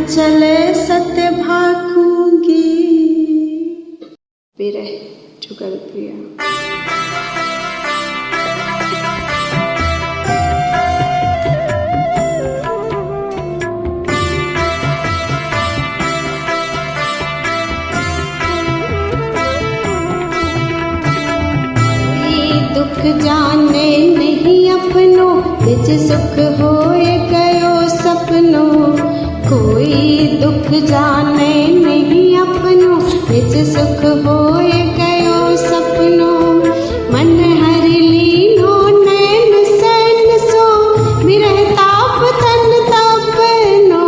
चले सत्य भागूंगी। विरह जुगल प्रिया। दुख जाने नहीं अपनों, निज सुख होए गयो सपनों। कोई दुख जाने नहीं अपनों, निज सुख होए गयो सपनों। मन हरि लीनो नैन सैन सो, विरह ताप तन तापनो।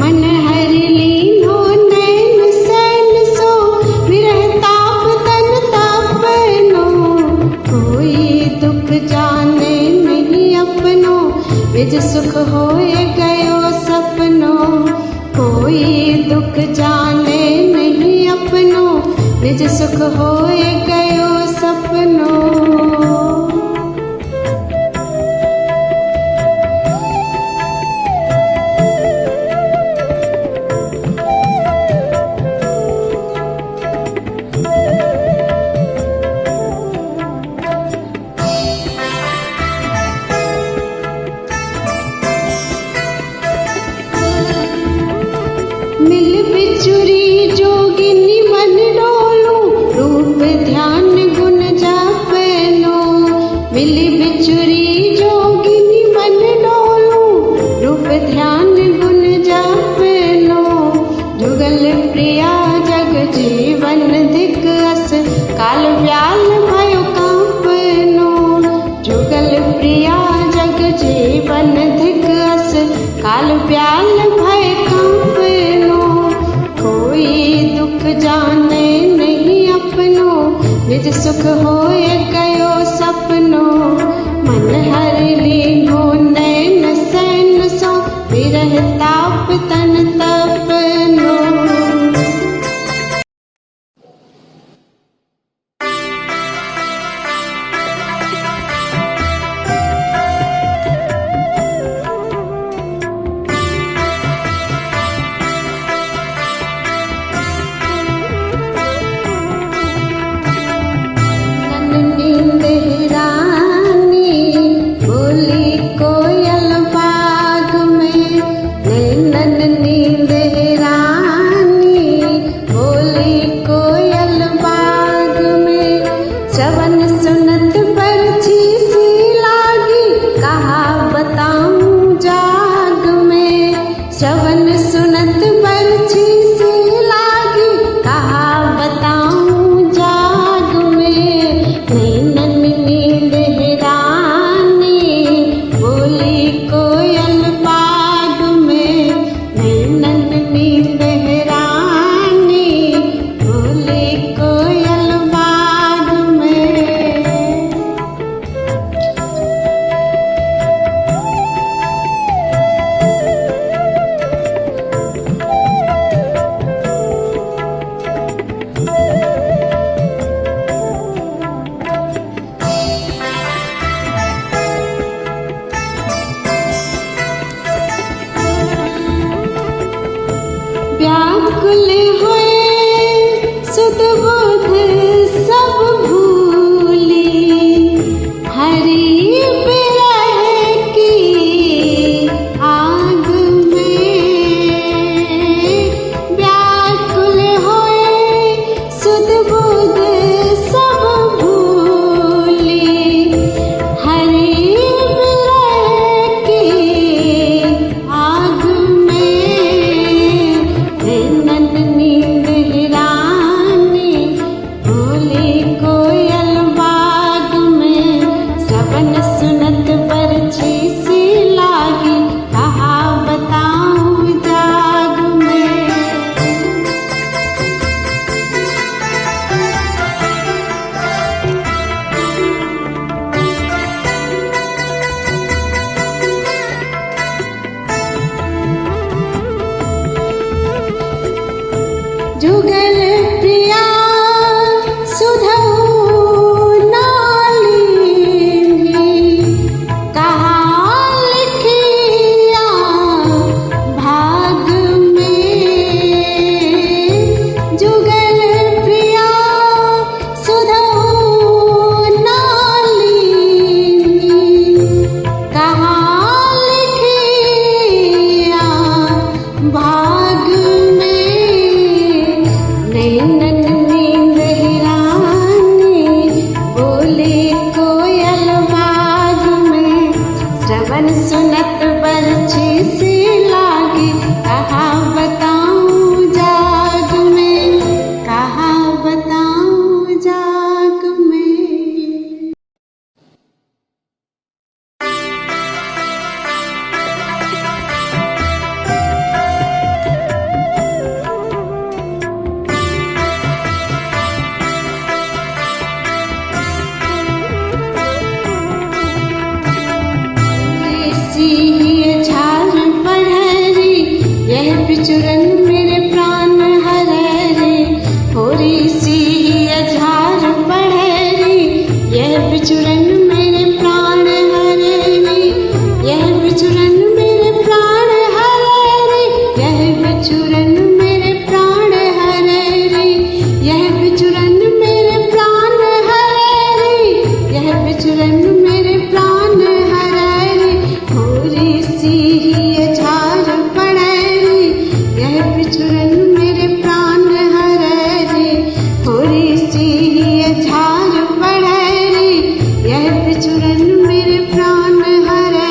मन हरि लीनो नैन सैन सो, विरह ताप तन तापनो। कोई दुख जाने नहीं अपनों, निज सुख होए गयो सपनों। कोई दुख जाने नहीं अपनों, निज सुख होए गयो सपनों। मिल बिचुरी जोगिनी मन डोलू, रूप ध्यान गुण जापनो। मिल बिचुरी जोगिनी मन डोलू, रूप ध्यान गुण जापनो। जुगल प्रिया जग जीवन धिक अस, काल व्याल भयो कांपनो। जुगल प्रिया जग जीवन धिक अस, काल व्याल भय कांपनो। कोई दुख जाने नहीं अपनों, निज सुख होए गयो सपनों। मन हरि लीनो नैन सैन सो, विरह ताप तन तपनो। व्याकुल होए सुध बुध सब भूली, हरि विरह की आग में। व्याकुल होए सुध बुध सब भूली, हरि विरह की आग में। नींद हिरानी बोली कोयल बाग में, श्रवण सुनत बरछी सी लागी, कहा बताऊं जाग में। जुगल प्रिया सुधऊ नाली, कहा लिखिया भाग में। सुहाग में नैनन नींद हिरानी बोले कोयल बाग में श्रवण सुनत बरछी सी लागी कहा बताऊं जाग में कहा बताऊं जाग में। ऐसी ही झाल पढ़री यह बिचुरन मेरे प्राण हररे होरी सी झाल पढ़री यह बिचुरन मेरे प्राण हररे यह बिचुरन मेरे प्राण हररे यह बिचुरन मेरे प्राण हररे यह बिचुरन मेरे प्राण हररे यह बिचुरन मेरे प्राण हररे होरी सी झाल पढ़री यह बिचुरन मेरे प्राण हररे होरी सी झाल पढ़री यह बिचुरन मेरे प्राण हररे।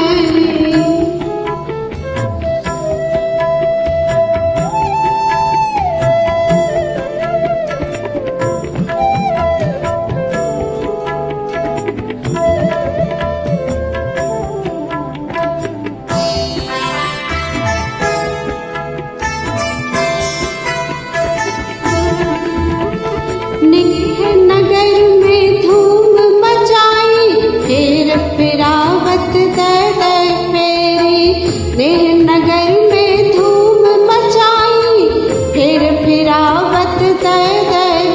निख नगर में धूम मचाई फिर फिरावत दर फेरी निह नगर में धूम मचाई फिर फिरावत दर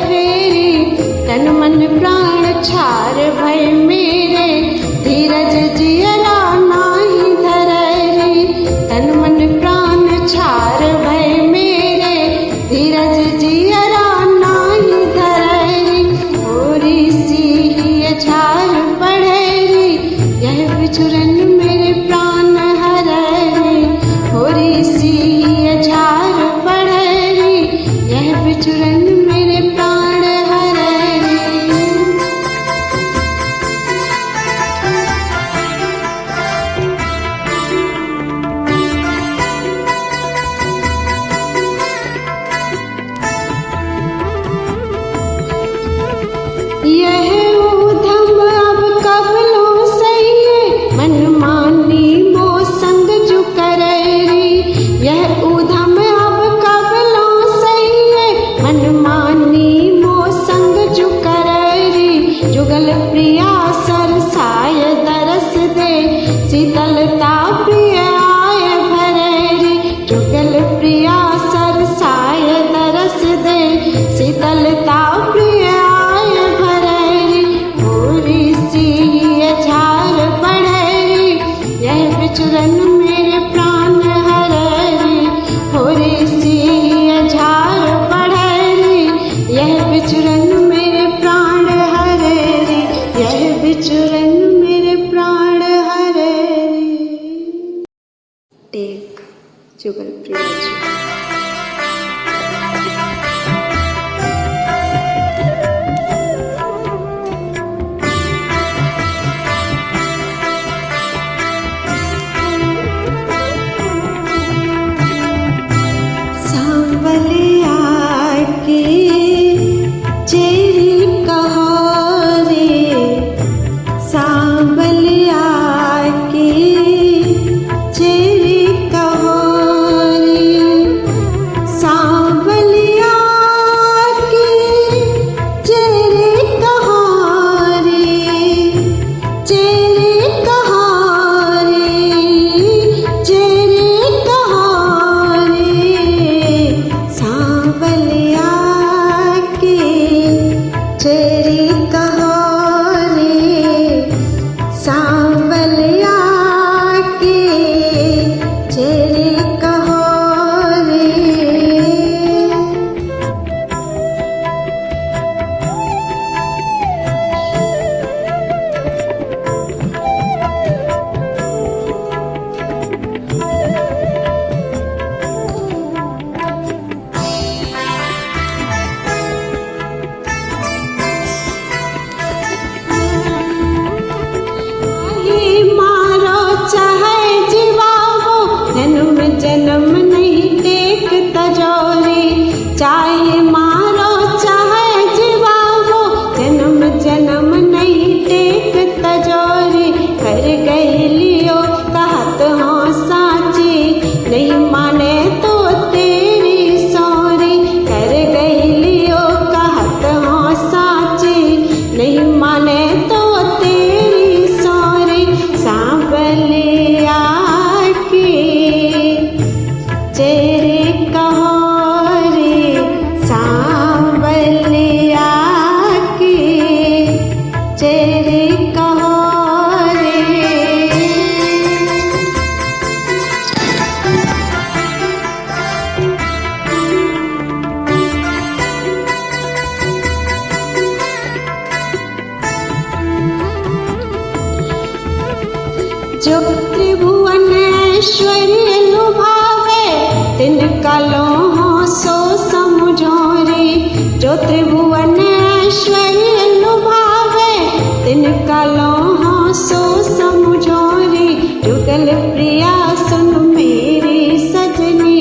फेरी तन मन प्राण छार भय मेरे धीरज जियरा नाही धररी तन मन प्राण छार भय मेरे धीरज जियरा नाही धररी होरी सी झाल पढ़री यह बिचुरन मेरे प्राण हररी होरी सी झाल पढ़री यह बिचुरन मेरे प्राण हररी। यह ऊधम अब कबलो सही मन मानी मो संग जो कररी यह ऊधम अब कबलो सही मन मानी मो संग जो कररी जुगल प्रिया सरसाय दरस दे शीतलता प्रिय आय भररी जुगल प्रिया सरसाय दरस दे शीतलता प्रिय आय भररी होरी सी झाल पढ़री यह बिचुरन मेरे प्राण हररी होरी सी झाल पढ़री यह बिचुरन मेरे प्राण हररी यह बिचुरन मेरे प्राण हररी। टेक जुगल प्रिया जी। सांवलिया की चेरी कहारे सांवलिया की चेरी कहारे सांवलिया की चेरी कहारे चेरी कहारे चेरी कहारे सांवलिया जो त्रिभुवनेश्वरी लुभावे तिनका लोहो सो समझो रे। जो त्रिभुवनेश्वरी लुभावे तिनका लोहो सो समझो रे। जुगल प्रिया सुन मेरी सजनी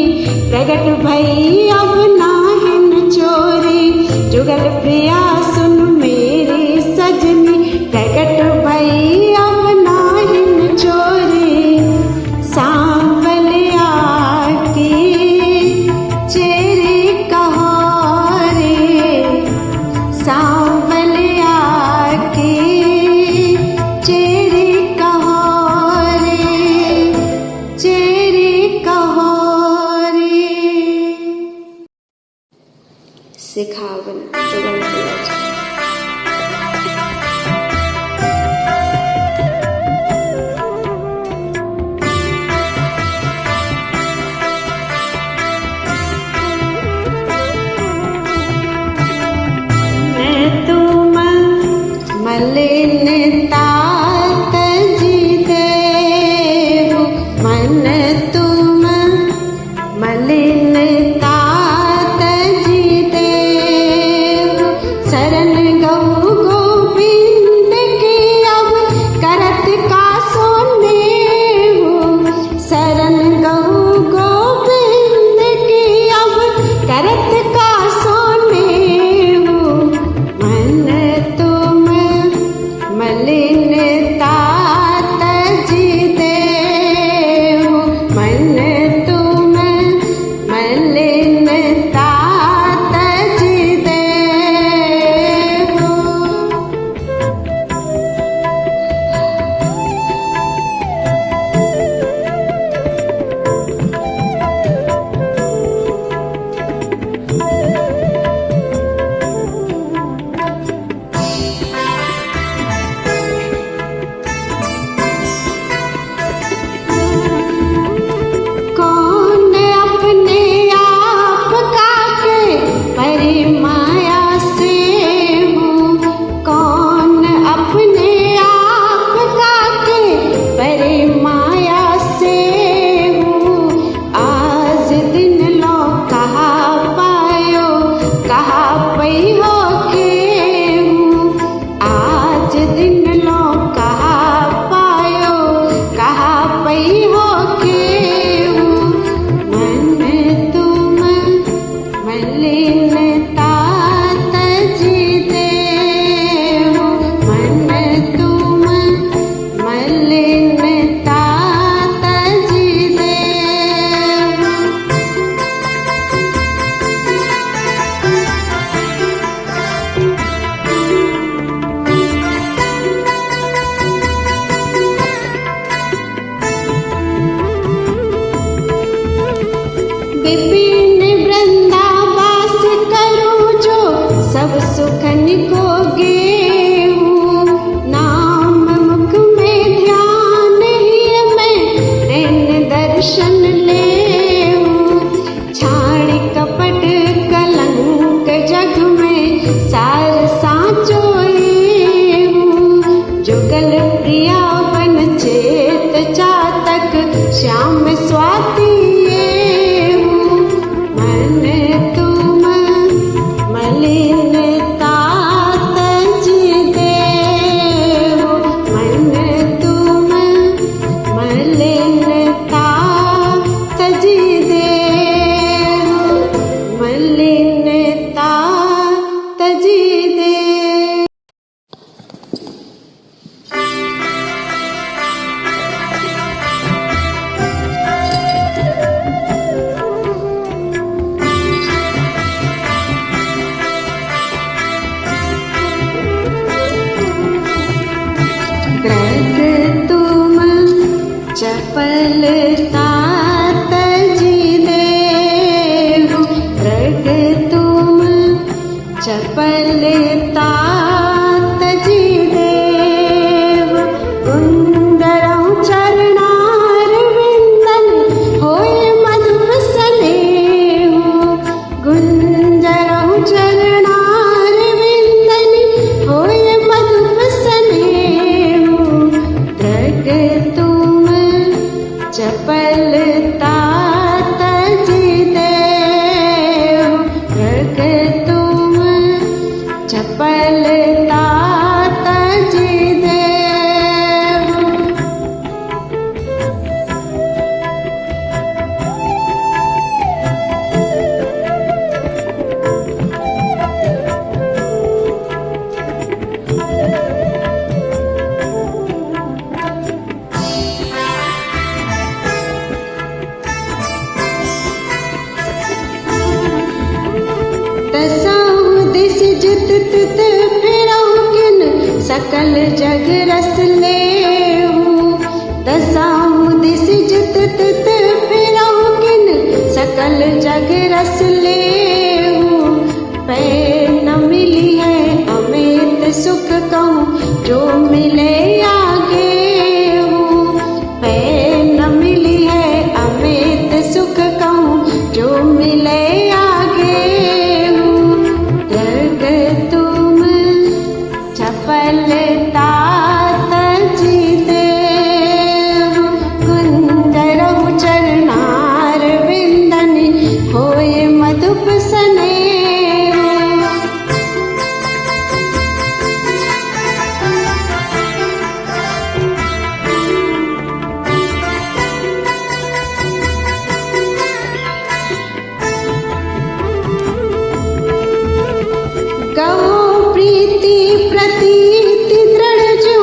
प्रगट भई अब नाहिन चोरी। जुगल प्रिया सुन मेरी सजनी प्रगट भई अब नाहिन चोरी। सांवलिया की चेरी कहो रे। सांवलिया की चेरी कहो रे। चेरी कहो रे। सिखावन जुगल प्रिया जी। मलिन तात जी देव मन तुम मलिन तात जी देव शरण दसाहु दिस जित तित फिरहु किन सकल जग रस लेहु। दसाहु दिस जित तित फिरहु किन सकल जग रस लेहु। पै न मिली है अमित सुख कहूँ जो मिले आगे हूँ। पै न मिली है अमित सुख कहूँ जो मिले आगे हूँ। जग तुम चपलता तजी देहु। कुंजरहु चरणार विंदनि होय मधुप स्नेह। कहो प्रीति प्रतीति दृढ़ जो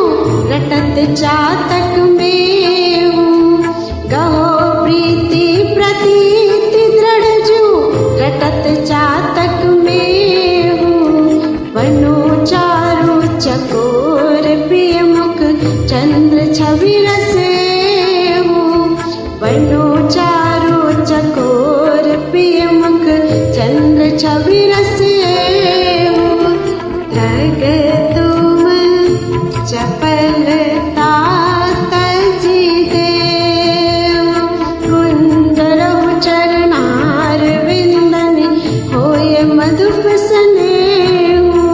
रटत चातक में हूँ। कहो प्रीति प्रतीति दृढ़ जो रटत चातक में हूँ। बनो चारु चकोर प्रिय मुख चंद्र छवि रसे हूँ। बनो चारु चकोर प्रिय मुख चंद्र छवि रसे हूँ। जग तुम चपलता तजी देहु। कुंजरहु चरणार विंदनि होय मधुप स्नेहु।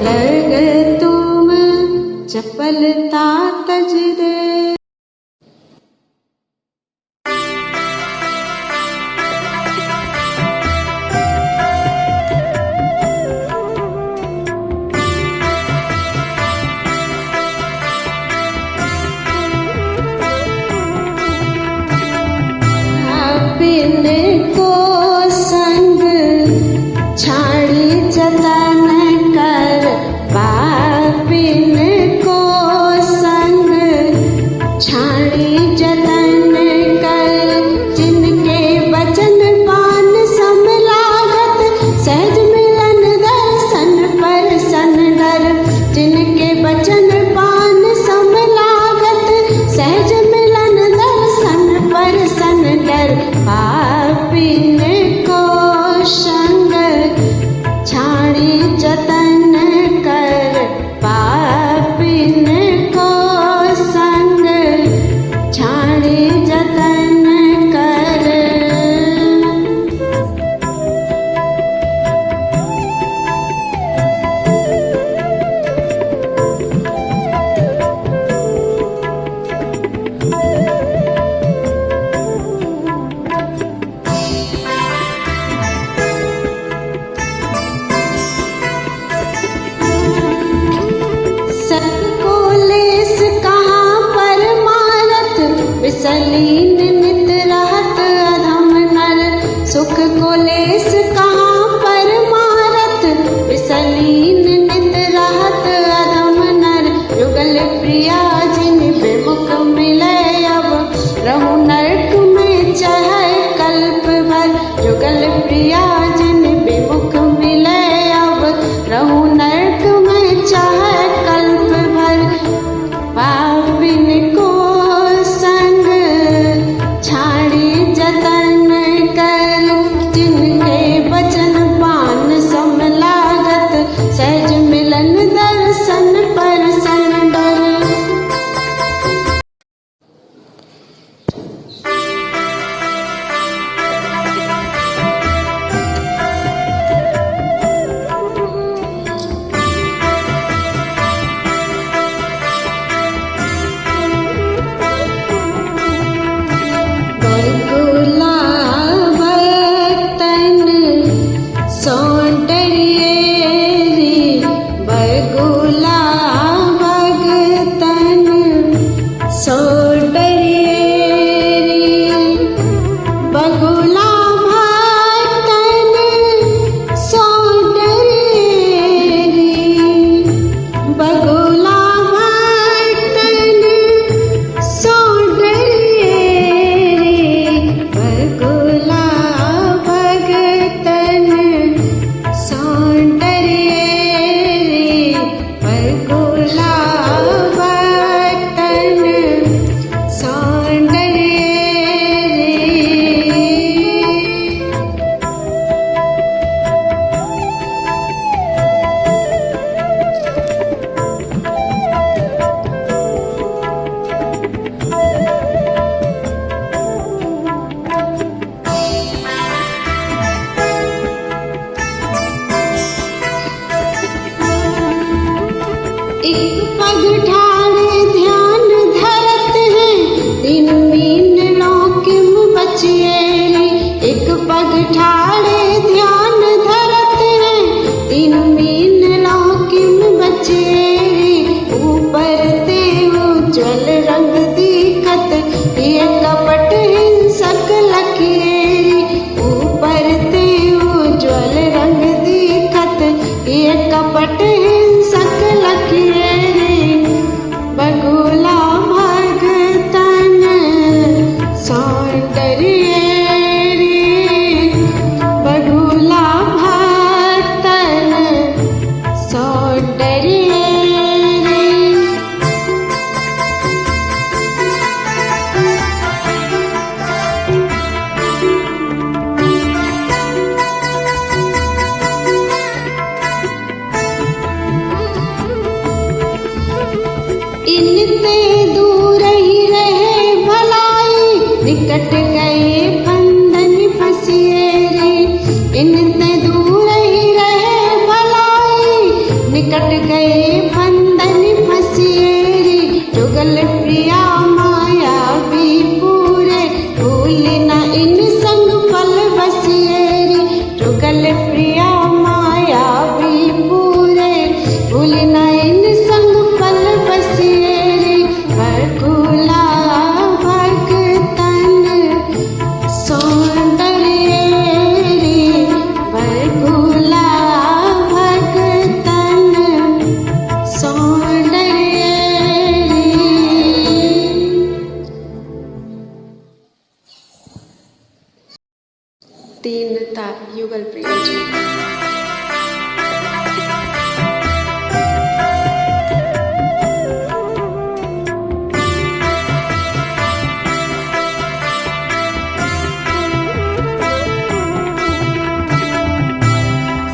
जग तुम चपलता तजी देहु। बिन को संग छाड़ी जतन कर बिन को संग छाड़ी जतन कर। जिनके बचन पान सम लागत सहज मिलन दर्शन पर सन डर। जिनके बचन पान सम लागत सहज मिलन दर्शन पर सन डर। पापिन को संग छाड़ी जतन कर। पापिन को संग छाड़ी जतन कर। विसलीन नित रहत अधम नर। सुख को लेस कहाँ पर मारत विसलीन नित रहत अधम नर। युगल प्रिया जिन विमुख मिले अब रहु नरक में चाहे कल्प भर। युगल प्रिया जिन विमुख मिले अब रहु नरक में चाहे कल्प भर। पापिन को संग छाड़ी जतन कर। जिनके बचन पान सम लागत सहज बट हिंसक लखिए रे बगुला भगतन सौंदर्य रे बगुला भगतन सौंदर्य रे। इनते दूर ही रहे भलाई निकट गए बंधन फंसिए रे इनते दूर ही रहे भलाई निकट गए बंधन फंसिए रे जुगल प्रिया माया भी पूरे भूल न इन संग पल बसिए रे जुगल प्रिया माया भी पूरे भूल न इन संग पल बसिए रे बगुला भगतन सौंदर्य रे बगुला भगतन सौंदर्य रे। दीनता युगल प्रिया जी।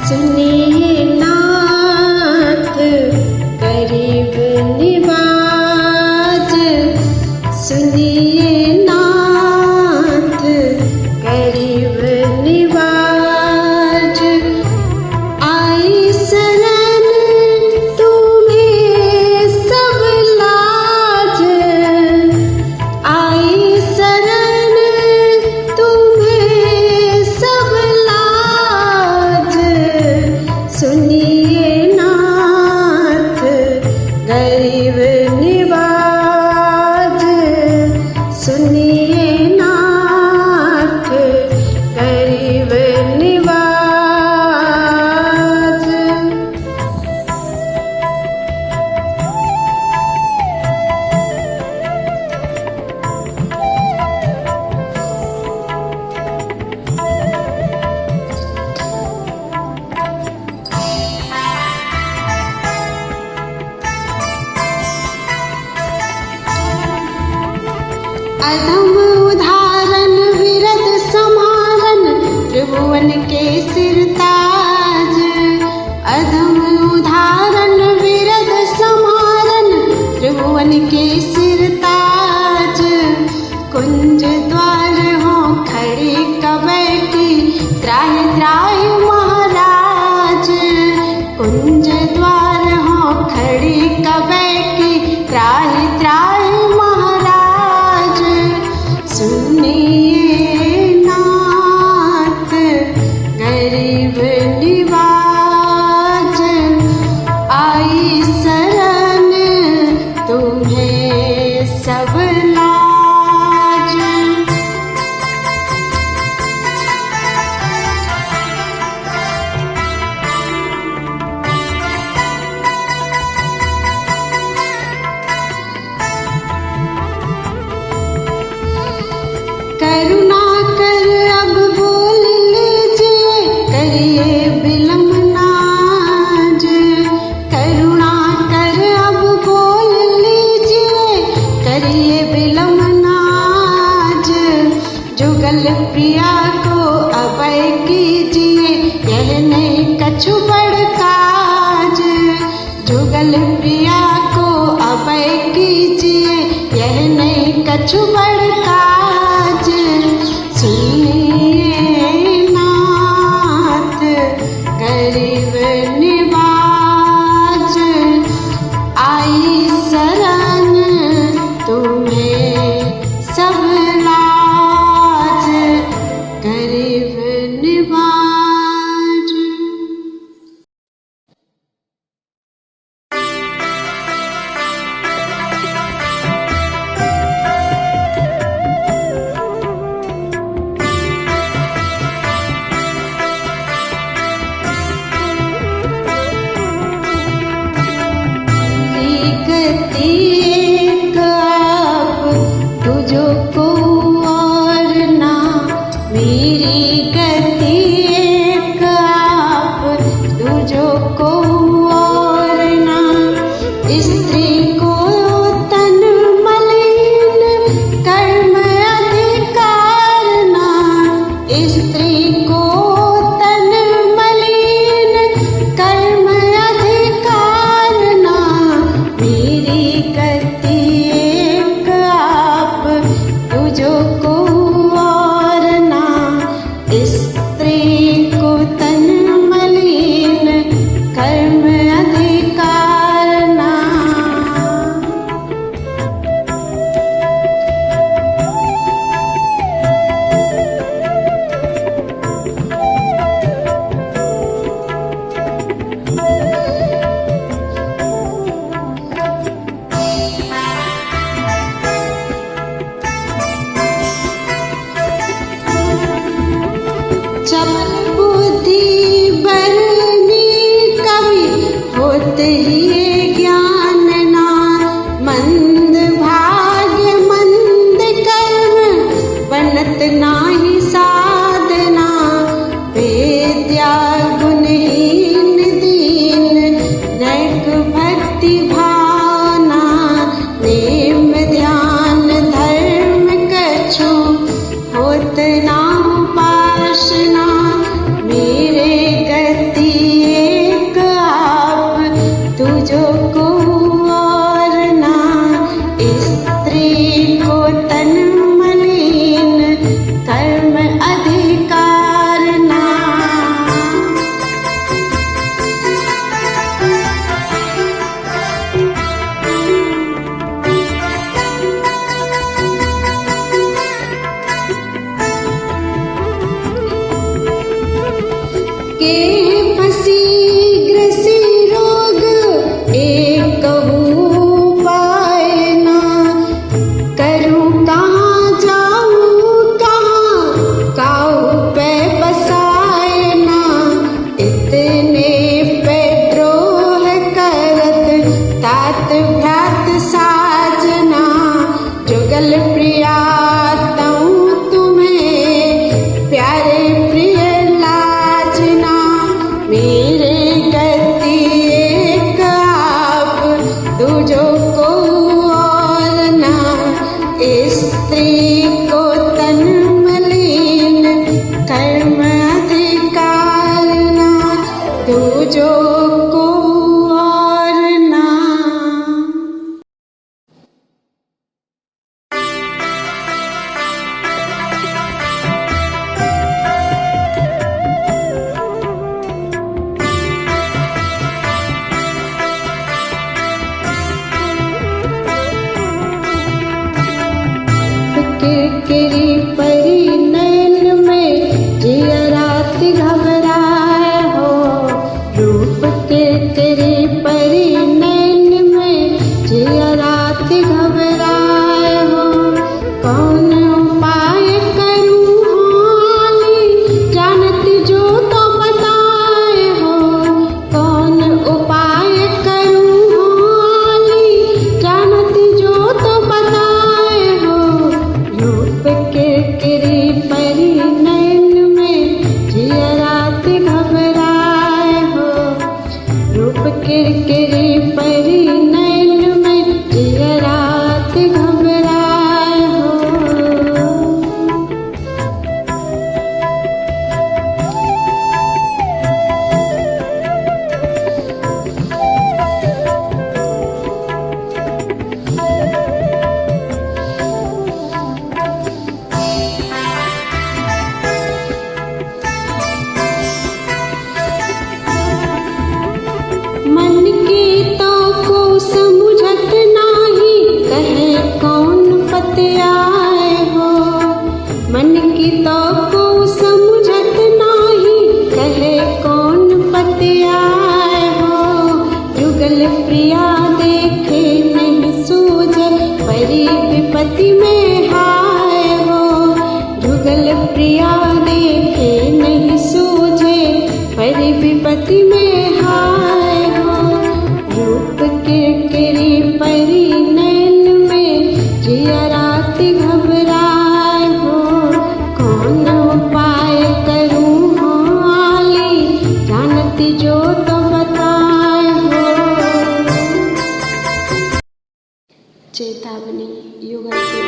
सुनिए नाथ गरीब निवाज सुनिए नाथ गरीब निवाज आई शरण तुम्हें सब लाज आई शरण तुम्हें सब लाज सुनिए नाथ गरीब निवाज सुनिए नाथ गरीब निवाज। अधम उदाहरण विरद समारन त्रिभुवन के सिरताज अधम उदाहरण विरद समारन त्रिभुवन के सिरताज कुंज द्वार हो खड़ी कबैटी त्राहि त्राहि महाराज कुंज द्वार हो खड़ी कबैटी त्राहि त्राहि महाराज सुनिए नाथ गरीब निवाज आई शरण तुम्हें सब लाज। करुणा कर अब बोल लीजिए करिए विलम्ब नाज करुणा कर अब बोल लीजिए करिए विलम्ब नाज जुगल प्रिया को अभय कीजिए यह नहीं कछु बड़ काज जुगल प्रिया को अभय कीजिए यह नहीं कछु बड़ काज सुनिए नाथ गरीब निवाज आई शरण तुम्हें सब लाज गरीब निवाज। विद्या गुणहीन दीन नैक भक्ति भावना नेम ध्यान धर्म कछु होत ना उपासना मेरे गति एक आप तुझो को और ना स्त्री को तन मलिन कर्म अधिकार ना के फसी ग्रसी रोग एक उपाय ना करूँ कहाँ जाऊँ कहाँ काहू पे बसाए ना इतने पे द्रोह करत तात भ्रात साजना जुगल प्रिया तऊँ तुम्हें प्यारे प्रिय लाजना मेरे गति एक आप तुझो को और ना स्त्री को तन मलिन कर्म अधिकार ना तुझो को और ना। किरकिरी परी नैन में जिया रात घबराए हो रूप किरकिरी परी नैन में जिया रात घबराए हो कौन उपाय करूँ हाली जानत जो तो बताए हो कौन उपाय करूँ हाली जानत जो तो बताए हो रूप किरकिरी परी नैन में जिया रात घबराए हो रूप किरकिरी परी नैन में जिया रात घबराए हो। मन की तो को समझत नाही कहे कौन पतियाए हो मन की तो को समझत नाही कहे कौन पतियाए हो जुगल प्रिया देखे नहीं सूझे परी विपत्ति में हाय हो जुगल प्रिया देखे नहीं सूझे परी विपत्ति में हाय हो रूप किरकिरी परी नैन में जिया रात घबराए हो कौन उपाय करूँ हाली जानती जो तो बताए हो। चेतावनी युगल के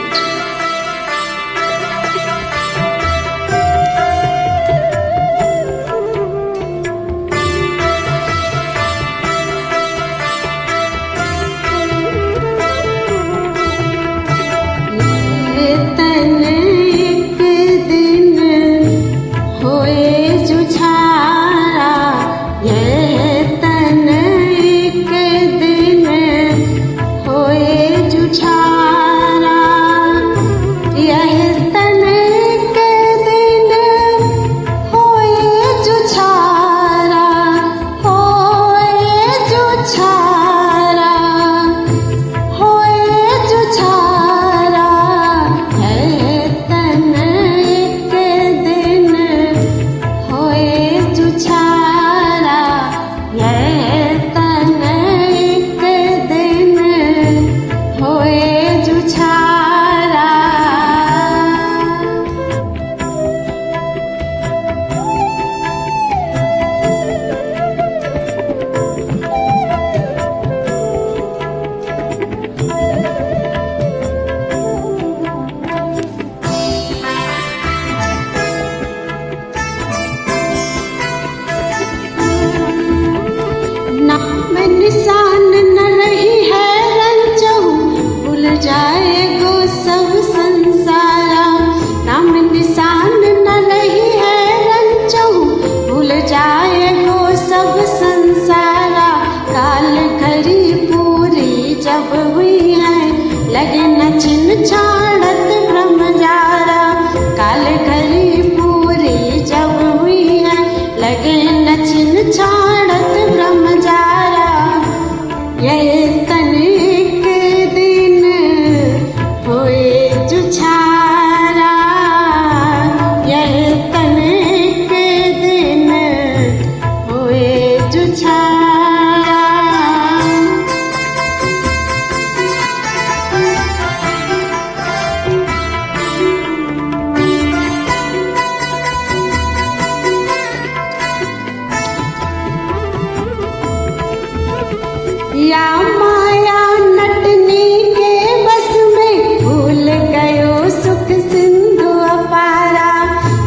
निशान न रही है रंजहू, भूल जाएगो सब संसारा। नाम निशान न रही है रंजहू, भूल जाएगो सब संसारा। काल घड़ी पूरी जब हुई है, लगे न छिन छाड़त ब्रह्मजारा। काल घड़ी पूरी जब हुई है, लगे न छिन छाड़त ब्रह्मजारा। यह तन एक दिन होए जुझारा, यह तन एक दिन होए जुझारा। या माया नटने के बस में, भूल गयो सुख सिंधु अपारा।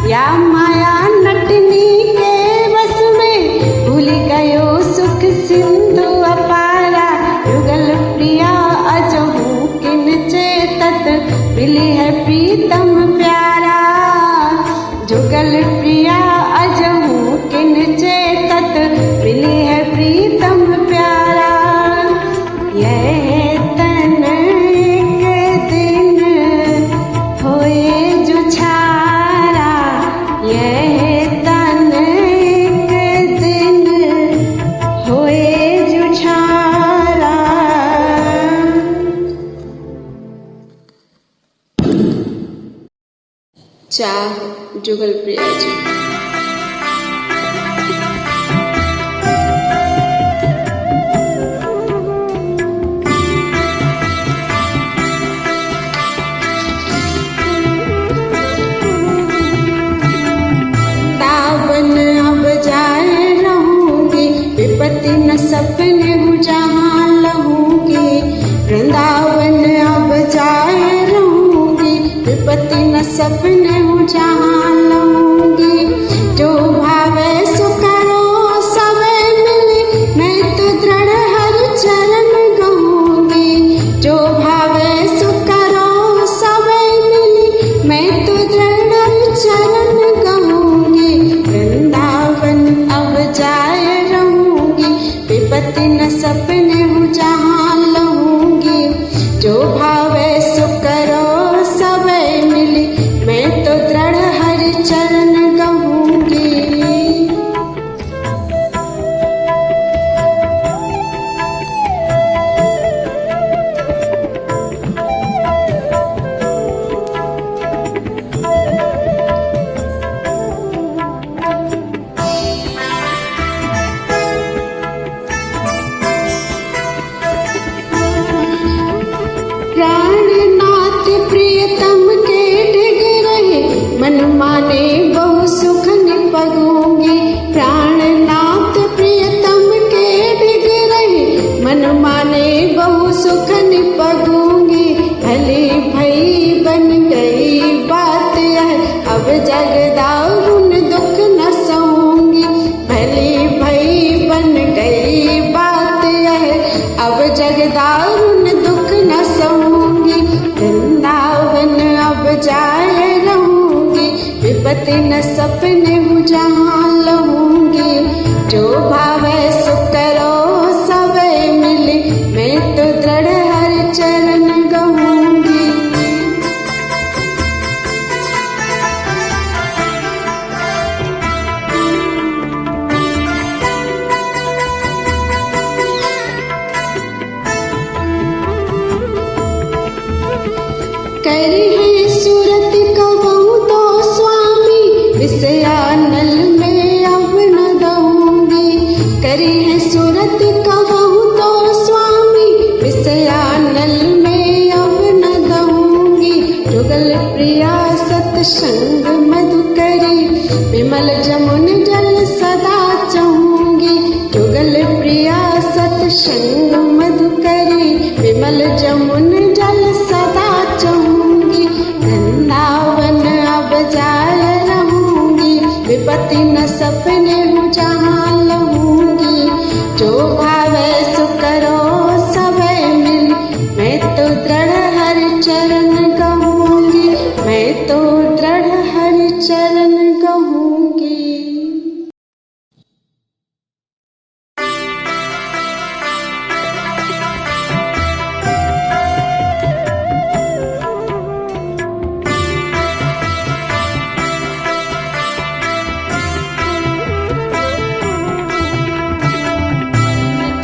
या माया नटने के बस में, भूल गयो सुख सिंधु अपारा। युगल प्रिया अजहू किन चेतत, मिली है प्रीतम प्यारा। जुगल प्रिया अजहू किन चेतत, मिली है प्रीतम प्यारा। यह तन एक दिन होए जुझारा, यह तन एक दिन होए जुझारा। चाह जुगल प्रिया जी। विपत्ति न सपने हूँ जहाँ लहूँगी, वृंदावन अब जाए रहूँगी। विपत्ति न सपने हूँ जहाँ लहूँगी,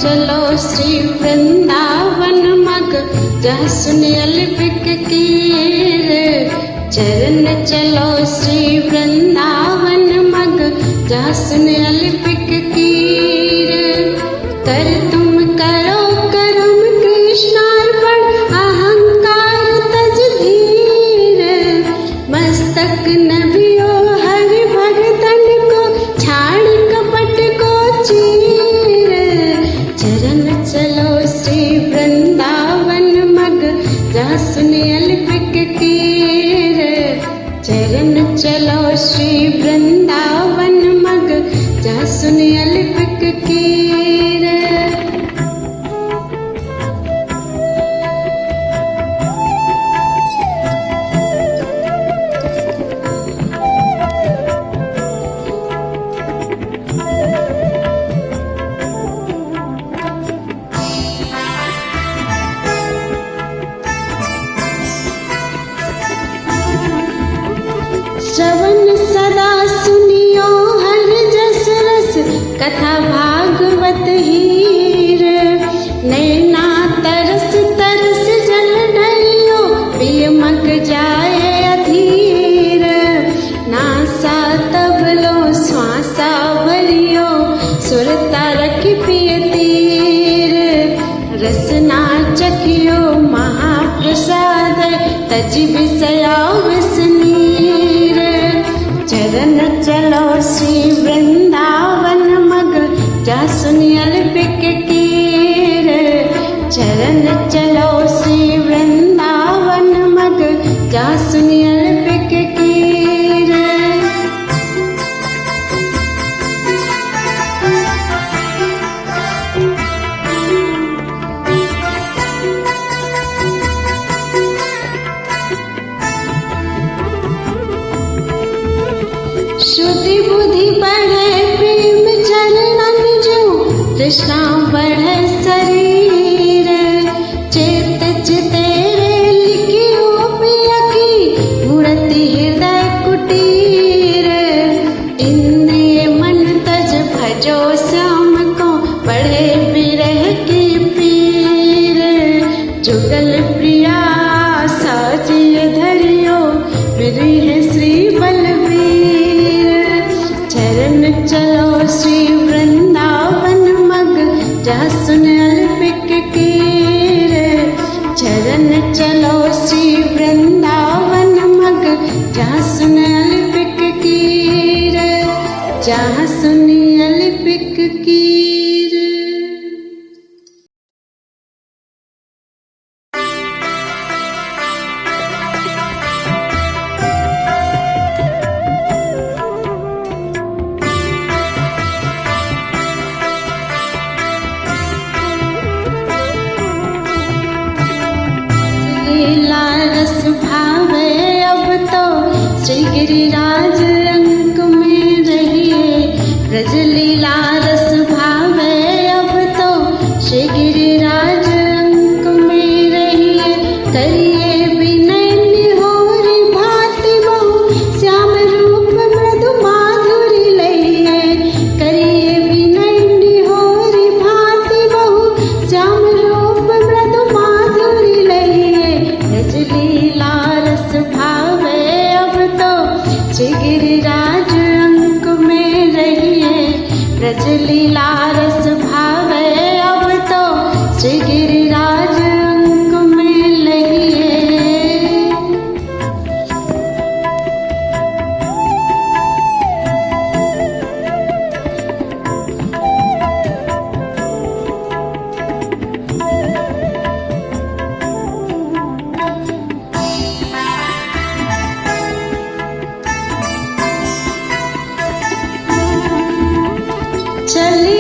चलो श्री वृंदावन मग जहाँ सुनियल बिक कीर। चरण चलो श्री वृंदावन मग जहाँ सुनियल बिक कीर। कर तुम करो करम कृष्णार्पण अहंकार तज धीर। मस्तक नभियो हरि भगतन को छाड़ कपट को चीर। चरण चलो श्री वृंदावन मग जहाँ सुनियल बिक कीर। चरण चलो श्री वृंदावन मग जहाँ सुनियल बिक कीर। श्रवण सदा सुनियो हर जस रस कथा भागवत हीर। नैना तरस तरस जल ढलियो पिय मग जाए अधीर। नासा तबलो श्वासा भरियो सुरता रखी पिय तीर। रसना चखियो महाप्रसाद तज विषया विसनीर। चरण चलो श्री वृंदावन मग जहाँ सुनियल बिक कीर। चरण चलो श्री वृंदावन मग जहाँ सुनियल बिक कीर। शुद्धि बुद्धि बढ़े प्रेम चरणन जो तृष्णा बढ़े शरीर। चेत चितेरे लिखियो पिया की मूर्ति हृदय कुटीर। इंद्रिय मन तज भजो श्याम को बढ़े विरह की पीर। जुगल प्रिया साजिय धरियो विरह श्री बलवीर। चरण चलो श्री वृंदावन मग जहाँ सुनियल बिक कीर। चरण चलो श्री वृंदावन मग जहाँ सुनियल बिक कीर। जहाँ सुनियल बिक कीर। लीला रस भावे अब तो श्री गिरिराज अंक में रहिए। ब्रज लीला रस भावे अब तो श्री गिरिराज अंक में रहिए। करिए विनय निहोरी भांति बहु श्याम रूप मृदु माधुरी लइए। करिए विनय निहोरी भांति बहु श्याम रूप मृदु माधुरी लइए। ब्रज लीला रस भावे अब तो श्री गिरिराज अंक में रहिए। ब्रज लीला रस भावे अब तो श्री गिरिराज अंक में लहिए। चली